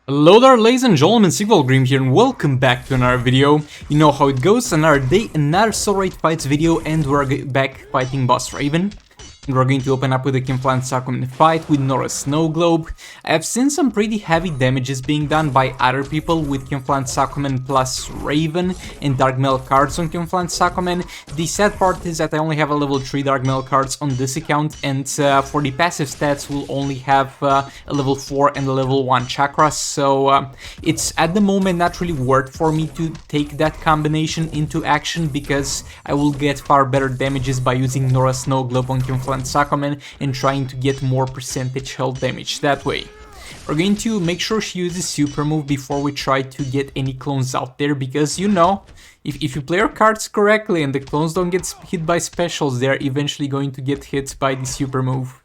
Hello there, ladies and gentlemen, Grim here, and welcome back to another video. You know how it goes, another day, another Soul Rate Fights video, and we're back fighting Boss Raven. And we're going to open up with a Kingplant Stockholm fight with Nora Snow Globe. I have seen some pretty heavy damages being done by other people with Kingplant Stockholm plus Raven and Dark Mail cards on Kingplant Stockholm. The sad part is that I only have a level 3 Dark Mail cards on this account, and for the passive stats we'll only have a level 4 and a level 1 chakra, so it's at the moment not really worth for me to take that combination into action, because I will get far better damages by using Nora Snow Globe on Kingplant Stockholm and trying to get more percentage health damage that way. We're going to make sure she uses super move before we try to get any clones out there, because you know, if you play your cards correctly and the clones don't get hit by specials, they're eventually going to get hit by the super move.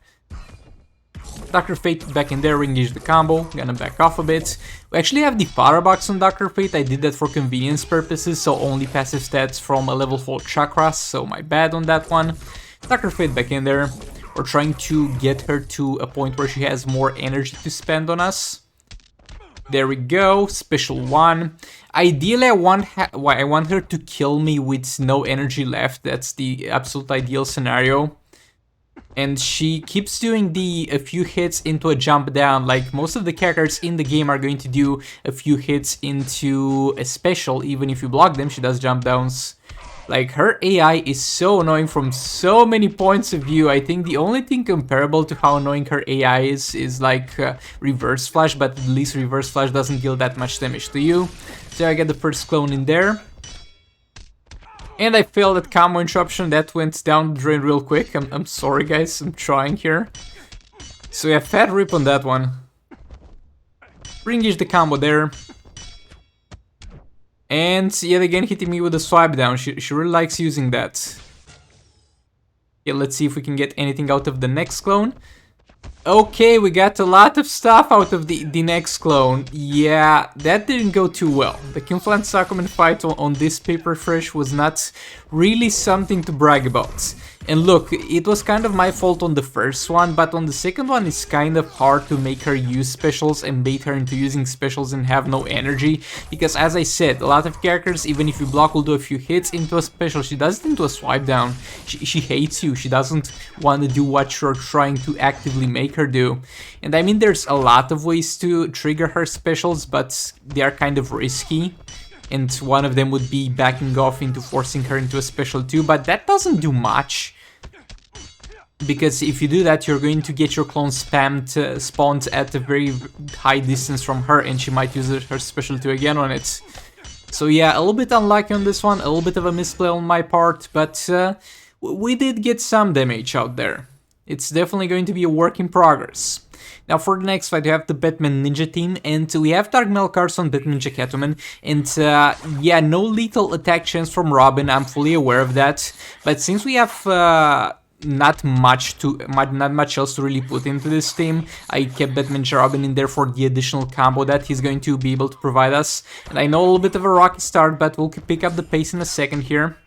Dr. Fate back in there, re-engage the combo, gonna back off a bit. We actually have the Firebox on Dr. Fate, I did that for convenience purposes, so only passive stats from a level 4 chakra, so my bad on that one. Dr. Fate back in there. We're trying to get her to a point where she has more energy to spend on us. There we go, special one. Ideally, I want her to kill me with no energy left. That's the absolute ideal scenario. And she keeps doing a few hits into a jump down, like most of the characters in the game are going to do a few hits into a special. Even if you block them, she does jump downs. Like, her AI is so annoying from so many points of view. I think the only thing comparable to how annoying her AI is like Reverse Flash, but at least Reverse Flash doesn't deal that much damage to you. So I get the first clone in there. And I failed at combo interruption, that went down the drain real quick. I'm sorry guys, I'm trying here. So yeah, fat rip on that one. Re-engage the combo there. And yet again hitting me with a swipe down, she really likes using that. Yeah, let's see if we can get anything out of the next clone. Okay, we got a lot of stuff out of the next clone. Yeah, that didn't go too well. The Kingplant Stockholm fight on this paper fresh was not really something to brag about. And look, it was kind of my fault on the first one, but on the second one it's kind of hard to make her use specials and bait her into using specials and have no energy. Because as I said, a lot of characters, even if you block, will do a few hits into a special. She does it into a swipe down. She hates you. She doesn't want to do what you're trying to actively make her do. And I mean, there's a lot of ways to trigger her specials, but they are kind of risky. And one of them would be backing off into forcing her into a special too, but that doesn't do much. Because if you do that, you're going to get your clone spawned at a very high distance from her, and she might use her special 2 again on it. So yeah, a little bit unlucky on this one, a little bit of a misplay on my part, but we did get some damage out there. It's definitely going to be a work in progress. Now for the next fight we have the Batman Ninja team, and we have Dark Mail cards on Batman Ninja Catwoman, and yeah, no lethal attack chance from Robin, I'm fully aware of that, but since we have not much else to really put into this team, I kept Batman Ninja Robin in there for the additional combo that he's going to be able to provide us. And I know a little bit of a rocky start, but we'll pick up the pace in a second here.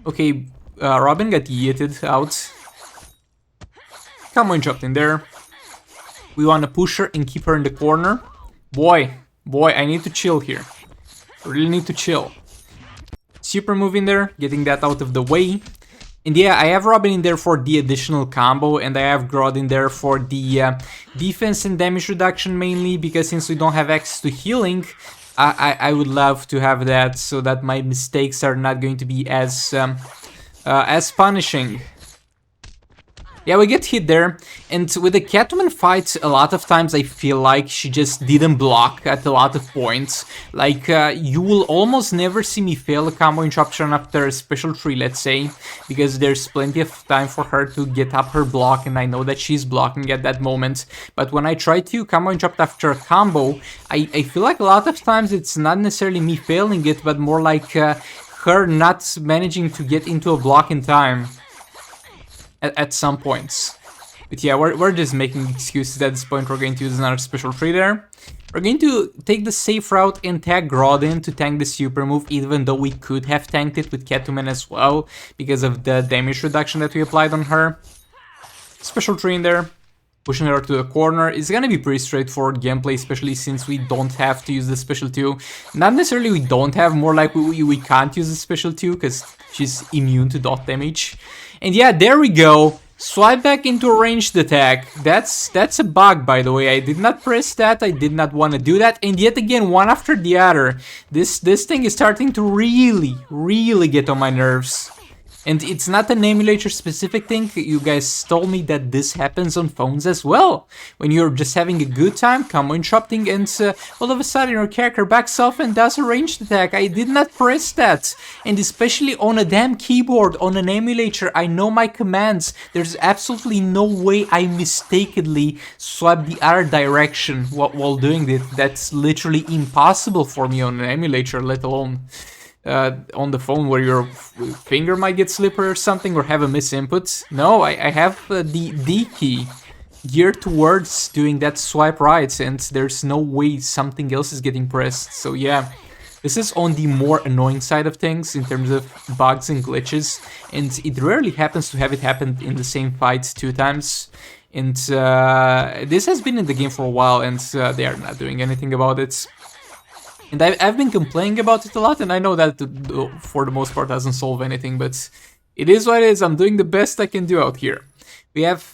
Okay, Robin got yeeted out. Combo interrupt in there. We want to push her and keep her in the corner. Boy, I need to chill here. I really need to chill. Super move in there, getting that out of the way. And yeah, I have Robin in there for the additional combo, and I have Grodd in there for the defense and damage reduction mainly, because since we don't have access to healing, I would love to have that so that my mistakes are not going to be as punishing. Yeah, we get hit there, and with the Catwoman fight, a lot of times I feel like she just didn't block at a lot of points. Like, you will almost never see me fail a combo interruption after a special 3, let's say, because there's plenty of time for her to get up her block, and I know that she's blocking at that moment. But when I try to combo interrupt after a combo, I feel like a lot of times it's not necessarily me failing it, but more like her not managing to get into a block in time. At some points. But yeah, we're just making excuses at this point. We're going to use another special 3 there. We're going to take the safe route and tag Grodd in to tank the super move, even though we could have tanked it with Catwoman as well, because of the damage reduction that we applied on her. Special 3 in there. pushing her to the corner. It's gonna be pretty straightforward gameplay, especially since we don't have to use the special 2. Not necessarily we don't have, more like we can't use the special 2 because she's immune to dot damage. And yeah, there we go. Swipe back into a ranged attack. That's a bug, by the way. I did not press that. I did not want to do that. And yet again, one after the other. This thing is starting to really get on my nerves. And it's not an emulator specific thing. You guys told me that this happens on phones as well. When you're just having a good time, combo interrupting, and all of a sudden your character backs off and does a ranged attack. I did not press that. And especially on a damn keyboard, on an emulator, I know my commands. There's absolutely no way I mistakenly swipe the other direction while doing it. That's literally impossible for me on an emulator, let alone on the phone where your finger might get slippery or something, or have a misinput. No, I have the D key geared towards doing that swipe right, and there's no way something else is getting pressed. So yeah, this is on the more annoying side of things in terms of bugs and glitches, and it rarely happens to have it happen in the same fight 2 times. And this has been in the game for a while, and they are not doing anything about it. And I've been complaining about it a lot, and I know that for the most part doesn't solve anything, but it is what it is. I'm doing the best I can do out here. We have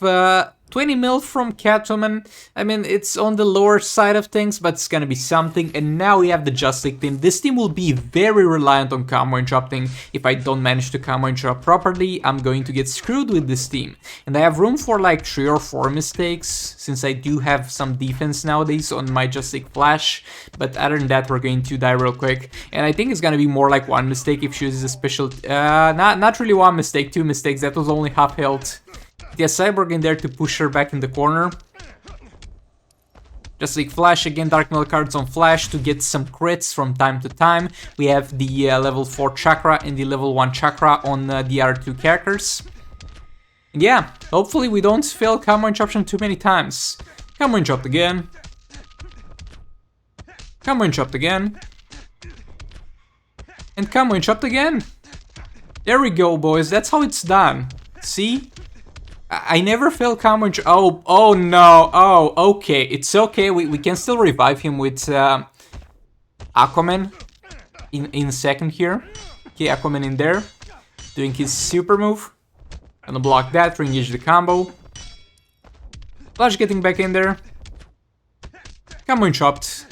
20 mil from Catwoman. I mean, it's on the lower side of things, but it's gonna be something. And now we have the Justice team. This team will be very reliant on combo interrupting. If I don't manage to combo interrupt properly, I'm going to get screwed with this team. And I have room for like 3 or 4 mistakes, since I do have some defense nowadays on my Justice Flash. But other than that, we're going to die real quick. And I think it's gonna be more like 1 mistake if she uses a special... not really 1 mistake, 2 mistakes. That was only half health. Yeah, Cyborg in there to push her back in the corner. Just like Flash again, Dark Mail cards on Flash to get some crits from time to time. We have the level 4 Chakra and the level 1 Chakra on the other 2 characters. And yeah, hopefully we don't fail combo interruption too many times. Combo interrupt again. Combo interrupt again. And combo interrupt again. There we go, boys. That's how it's done. See? I never fail combo interrupt. Oh no. Oh, okay. It's okay. We can still revive him with Aquaman in second here. Okay, Aquaman in there. Doing his super move. Gonna block that, re-engage the combo. Flash getting back in there. Combo interrupt.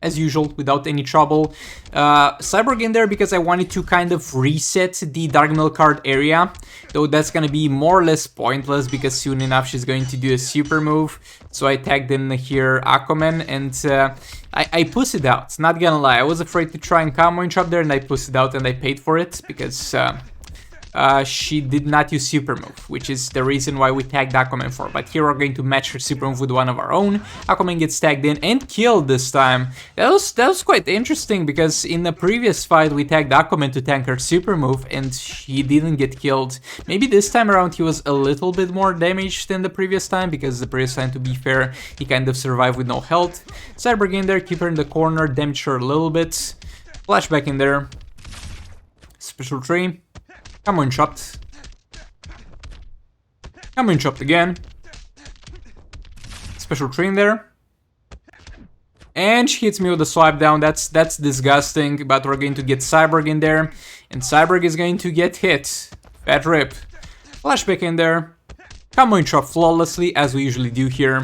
As usual, without any trouble. Cyborg in there because I wanted to kind of reset the Dark Mail card area. Though that's gonna be more or less pointless because soon enough she's going to do a super move. So I tagged in here Aquaman and I pussied out, not gonna lie. I was afraid to try and combo interrupt there and I pussied out and I paid for it because she did not use super move, which is the reason why we tagged Aquaman for. But here we're going to match her super move with one of our own. Aquaman gets tagged in and killed this time. That was quite interesting because in the previous fight we tagged Aquaman to tank her super move and he didn't get killed. Maybe this time around he was a little bit more damaged than the previous time, because the previous time, to be fair, he kind of survived with no health. Cyborg in there, keep her in the corner, damage her a little bit. Flashback in there. Special 3. Combo interrupt. Combo interrupt again. Special 3 in there. And she hits me with a swipe down. That's disgusting, but we're going to get Cyborg in there. And Cyborg is going to get hit. Fat rip. Flashback in there. Combo interrupt flawlessly, as we usually do here.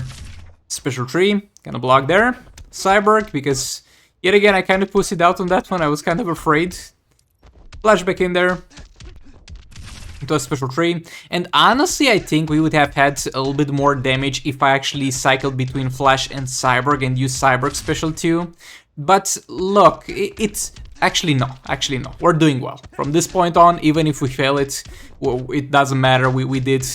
Special 3. Gonna block there. Cyborg, because yet again I kind of pussied out on that one. I was kind of afraid. Flashback in there. Into a special 3, and honestly I think we would have had a little bit more damage if I actually cycled between Flash and Cyborg and used Cyborg special 2. But look, it's actually no, we're doing well. From this point on, even if we fail it, well, it doesn't matter, we did...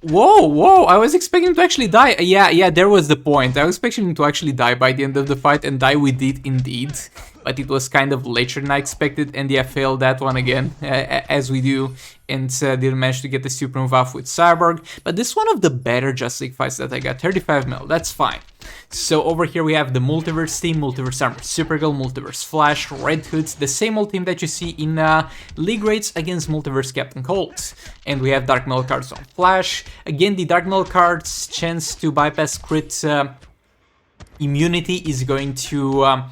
Whoa, I was expecting to actually die. Yeah, there was the point. I was expecting to actually die by the end of the fight, and die we did indeed. But it was kind of later than I expected, and yeah, failed that one again, as we do, and didn't manage to get the super move off with Cyborg. But this is one of the better Justice League fights that I got, 35 mil, that's fine. So over here we have the Multiverse team, Multiverse Armor Supergirl, Multiverse Flash, Red Hoods, the same old team that you see in League Raids against Multiverse Captain Cold. And we have Dark Metal cards on Flash. Again, the Dark Metal cards chance to bypass crit immunity is going to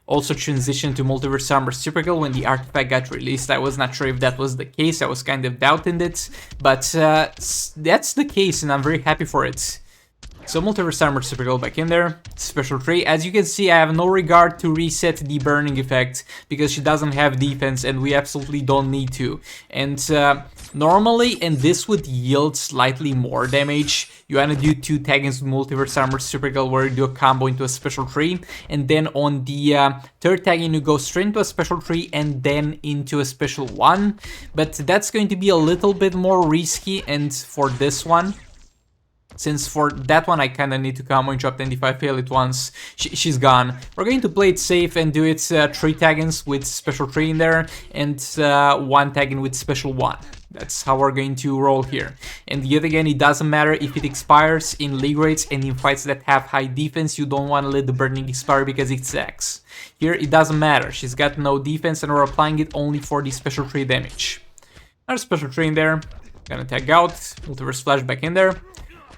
also transition to Multiverse Armor Supergirl when the artifact got released. I was not sure if that was the case, I was kind of doubting it, but that's the case and I'm very happy for it. So Multiverse Armor Supergirl back in there, special tree. As you can see, I have no regard to reset the burning effect because she doesn't have defense and we absolutely don't need to. And normally, and this would yield slightly more damage, you wanna do 2 tag-ins with Multiverse Armor Supergirl where you do a combo into a special tree, and then on the 3rd tag-in you go straight into a special tree and then into a special one. But that's going to be a little bit more risky, and for this one, since for that one I kinda need to combo interrupt, and if I fail it once, she's gone. We're going to play it safe and do it 3 tag-ins with special 3 in there, and 1 tag-in with special 1. That's how we're going to roll here. And yet again, it doesn't matter if it expires in League Raids and in fights that have high defense, you don't want to let the burning expire because it's X. Here it doesn't matter, she's got no defense and we're applying it only for the special 3 damage. Another special 3 in there, gonna tag out, Multiverse Flash back in there.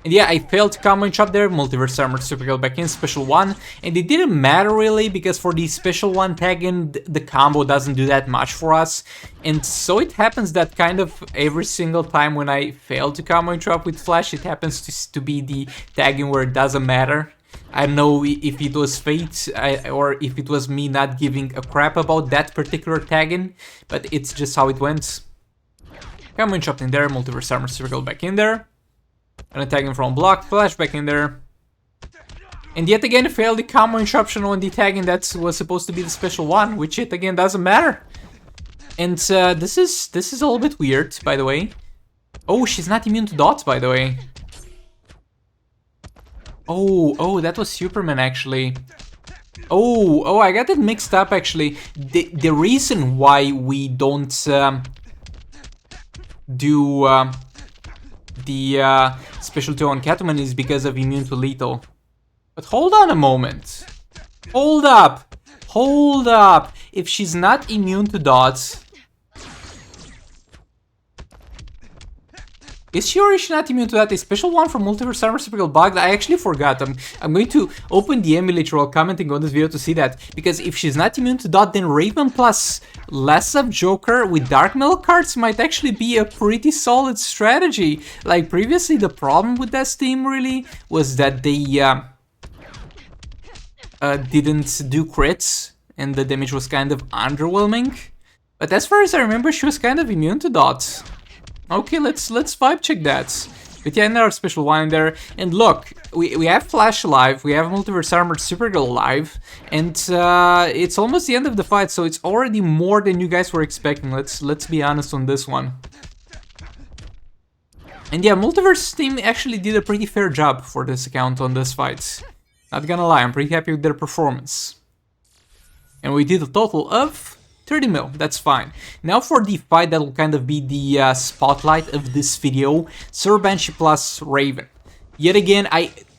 And yeah, I failed to combo interrupt there, Multiverse Armor Supergirl back in, special 1, and it didn't matter really, because for the special 1 tag-in, the combo doesn't do that much for us, and so it happens that kind of every single time when I fail to combo interrupt with Flash, it happens to be the tag-in where it doesn't matter. I don't know if it was fate, or if it was me not giving a crap about that particular tag-in, but it's just how it went. Combo interrupt in there, Multiverse Armor Supergirl back in there. And attacking from block, Flash back in there. And yet again failed the combo interruption on the tagging that was supposed to be the special 1, which yet again doesn't matter. And this is a little bit weird, by the way. Oh, she's not immune to dots, by the way. Oh, that was Superman actually. Oh, I got it mixed up actually. The reason why we don't do the special 2 on Catwoman is because of immune to lethal. But hold on a moment. Hold up. Hold up. If she's not immune to dots, is she or is she not immune to that? A special 1 from Multiverse Armor Supergirl bugged? I actually forgot. I'm going to open the emulator while commenting on this video to see that. Because if she's not immune to dot, then Raven plus less of Joker with Dark Metal cards might actually be a pretty solid strategy. Like previously, the problem with that team really was that they didn't do crits and the damage was kind of underwhelming. But as far as I remember, she was kind of immune to dots. Okay, let's vibe check that. But yeah, another special 1 in there. And look, we have Flash alive, we have Multiverse Armor Supergirl alive, and it's almost the end of the fight, so it's already more than you guys were expecting. Let's be honest on this one. And yeah, Multiverse team actually did a pretty fair job for this account on this fight. Not gonna lie, I'm pretty happy with their performance. And we did a total of 30 mil, that's fine. Now for the fight that will kind of be the spotlight of this video, Silver Banshee plus Raven. Yet again,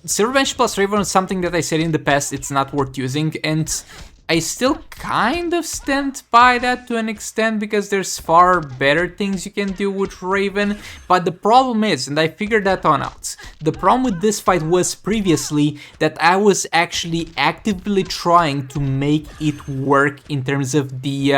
Silver Banshee plus Raven is something that I said in the past, it's not worth using, and I still kind of stand by that to an extent because there's far better things you can do with Raven, but the problem is, and I figured that one out, the problem with this fight was previously that I was actually actively trying to make it work in terms of the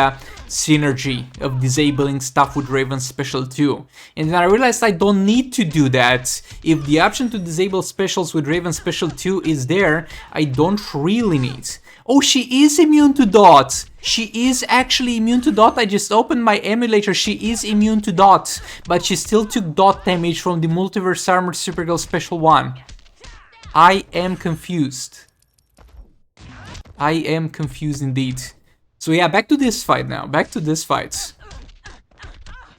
synergy of disabling stuff with Raven's special 2. And then I realized I don't need to do that. If the option to disable specials with Raven's special 2 is there, I don't really need. Oh, she is immune to dot. She is actually immune to dot. I just opened my emulator. She is immune to dot, but she still took dot damage from the Multiverse Armor Supergirl special 1. I am confused. I am confused indeed. So yeah, back to this fight now. Back to this fight.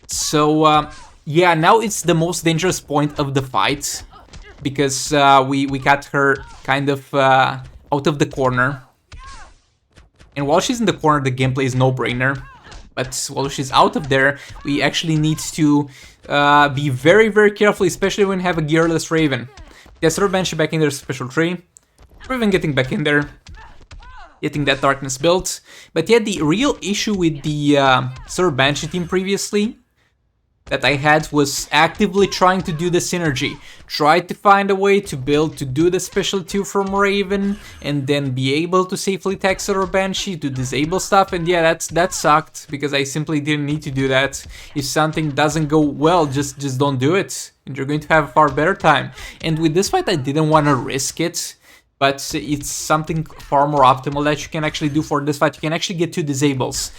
So yeah, now it's the most dangerous point of the fight because we got her kind of out of the corner. And while she's in the corner, the gameplay is no-brainer. But while she's out of there, we actually need to be very, very careful, especially when we have a gearless Raven. Yes, Banshee back in their special tree. or even getting back in there, getting that darkness built. But yeah, the real issue with the Sir Banshee team previously that I had was actively trying to do the synergy. Try to find a way to build, to do the special 2 from Raven, and then be able to safely tag Sir Banshee to disable stuff, and yeah, that sucked, because I simply didn't need to do that. If something doesn't go well, just don't do it, and you're going to have a far better time. And with this fight, I didn't want to risk it, but it's something far more optimal that you can actually do for this fight. You can actually get 2 disables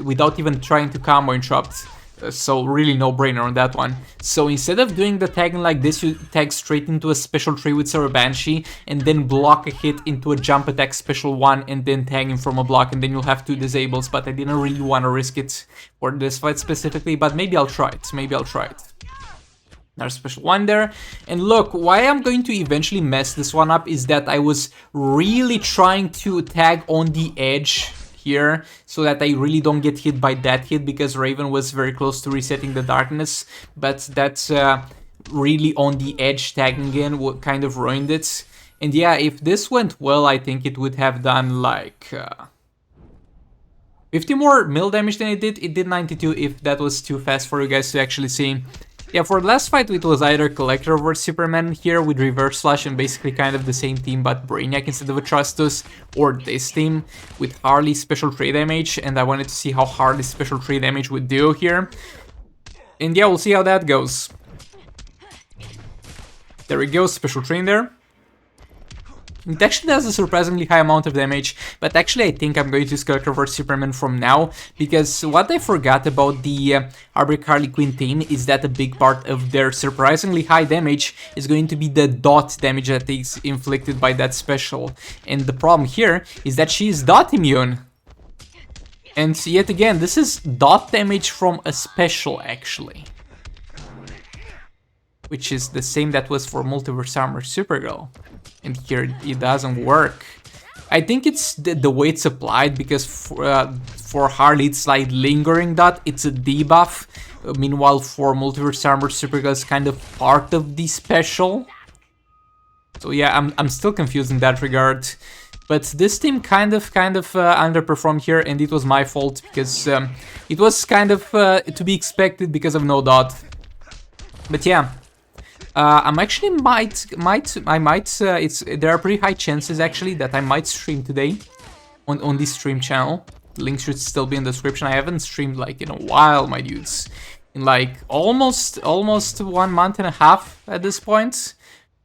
without even trying to combo interrupt. So really no brainer on that one. So instead of doing the tagging like this, you tag straight into a special 3 with Sir Banshee and then block a hit into a jump attack special 1 and then tag him from a block, and then you'll have 2 disables. But I didn't really want to risk it for this fight specifically, but maybe I'll try it. Another special 1 there. And look, why I'm going to eventually mess this one up is that I was really trying to tag on the edge here so that I really don't get hit by that hit, because Raven was very close to resetting the darkness, but that's really on the edge tagging in what kind of ruined it. And yeah, if this went well, I think it would have done like 50 more mil damage than it did. It did 92 if that was too fast for you guys to actually see. Yeah, for the last fight, it was either Collector over Superman here with Reverse Flash and basically kind of the same team, but Brainiac instead of Atrocitus, or this team with Harley's special 3 damage, and I wanted to see how Harley's special 3 damage would do here. And yeah, we'll see how that goes. There we go, special 3 in there. It actually does a surprisingly high amount of damage, but actually I think I'm going to use Collector vs Superman from now, because what I forgot about the Arbor Harley Quinn team is that a big part of their surprisingly high damage is going to be the dot damage that is inflicted by that special. And the problem here is that she is dot immune. And yet again, this is dot damage from a special actually, which is the same that was for Multiverse Armor Supergirl. And here it doesn't work. I think it's the way it's applied, because for Harley it's like lingering dot, it's a debuff. Meanwhile for Multiverse Armor Supergirl it's kind of part of the special. So yeah, I'm still confused in that regard. But this team kind of underperformed here, and it was my fault, because it was kind of to be expected because of no dot. But yeah. I'm actually there are pretty high chances actually that I might stream today on this stream channel. The link should still be in the description. I haven't streamed like in a while, my dudes. In like almost 1 month and a half at this point.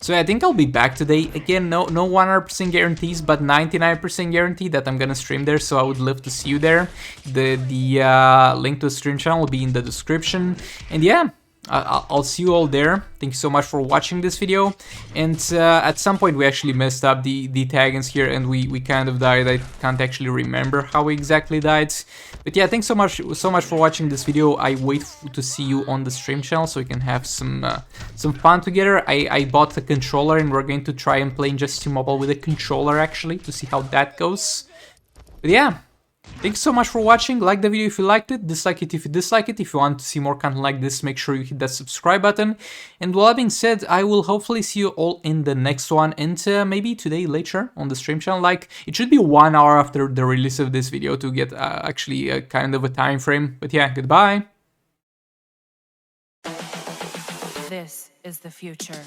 So I think I'll be back today. Again, no 100% guarantees, but 99% guarantee that I'm gonna stream there, so I would love to see you there. The link to the stream channel will be in the description. And yeah, I'll see you all there. Thank you so much for watching this video. And at some point we actually messed up the tag-ins here, and we kind of died. I can't actually remember how we exactly died. But yeah, thanks so much for watching this video. I wait to see you on the stream channel so we can have some fun together. I bought a controller, and we're going to try and play in Just 2 Mobile with a controller actually, to see how that goes. But yeah. Thanks so much for watching. Like the video if you liked it, dislike it if you dislike it. If you want to see more content like this, make sure you hit that subscribe button. And with that being said, I will hopefully see you all in the next one, and maybe today later on the stream channel. Like, it should be 1 hour after the release of this video to get actually a kind of a time frame. But yeah, goodbye. This is the future.